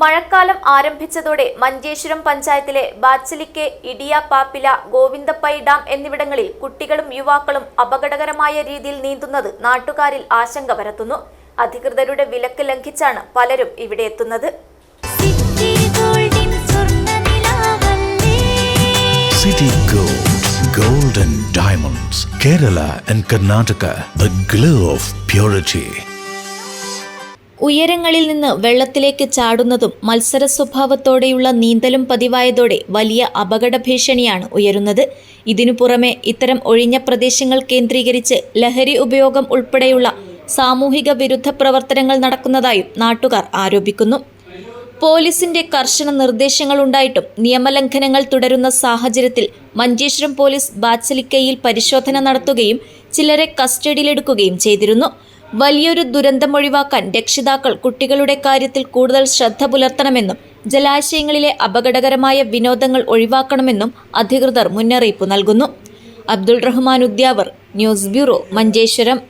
മഴക്കാലം ആരംഭിച്ചതോടെ മഞ്ചേശ്വരം പഞ്ചായത്തിലെ ബാച്ചലിക്കെ, ഇടിയ പാപ്പില, ഗോവിന്ദപ്പൈ ഡാം എന്നിവിടങ്ങളിൽ കുട്ടികളും യുവാക്കളും അപകടകരമായ രീതിയിൽ നീന്തുന്നത് നാട്ടുകാരിൽ ആശങ്ക പരത്തുന്നു. അധികൃതരുടെ വിലക്ക് ലംഘിച്ചാണ് പലരും ഇവിടെ എത്തുന്നത്. City Gold, Gold and Diamonds, Kerala and Karnataka, the glow of purity. ഉയരങ്ങളിൽ നിന്ന് വെള്ളത്തിലേക്ക് ചാടുന്നതും മത്സര സ്വഭാവത്തോടെയുള്ള നീന്തലും പതിവായതോടെ വലിയ അപകട ഭീഷണിയാണ് ഉയരുന്നത്. ഇതിനു പുറമെ ഇത്തരം ഒഴിഞ്ഞ പ്രദേശങ്ങൾ കേന്ദ്രീകരിച്ച് ലഹരി ഉപയോഗം ഉൾപ്പെടെയുള്ള സാമൂഹിക വിരുദ്ധ പ്രവർത്തനങ്ങൾ നടക്കുന്നതായും നാട്ടുകാർ ആരോപിക്കുന്നു. പോലീസിന്റെ കർശന നിർദ്ദേശങ്ങളുണ്ടായിട്ടും നിയമലംഘനങ്ങൾ തുടരുന്ന സാഹചര്യത്തിൽ മഞ്ചേശ്വരം പോലീസ് ബാച്ചലിക്കയിൽ പരിശോധന നടത്തുകയും ചിലരെ കസ്റ്റഡിയിലെടുക്കുകയും ചെയ്തിരുന്നു. വലിയൊരു ദുരന്തമൊഴിവാക്കാൻ രക്ഷിതാക്കൾ കുട്ടികളുടെ കാര്യത്തിൽ കൂടുതൽ ശ്രദ്ധ പുലർത്തണമെന്നും ജലാശയങ്ങളിലെ അപകടകരമായ വിനോദങ്ങൾ ഒഴിവാക്കണമെന്നും അധികൃതർ മുന്നറിയിപ്പ് നൽകുന്നു. Abdul Rahman Udyavar, news bureau, Manjeshwaram.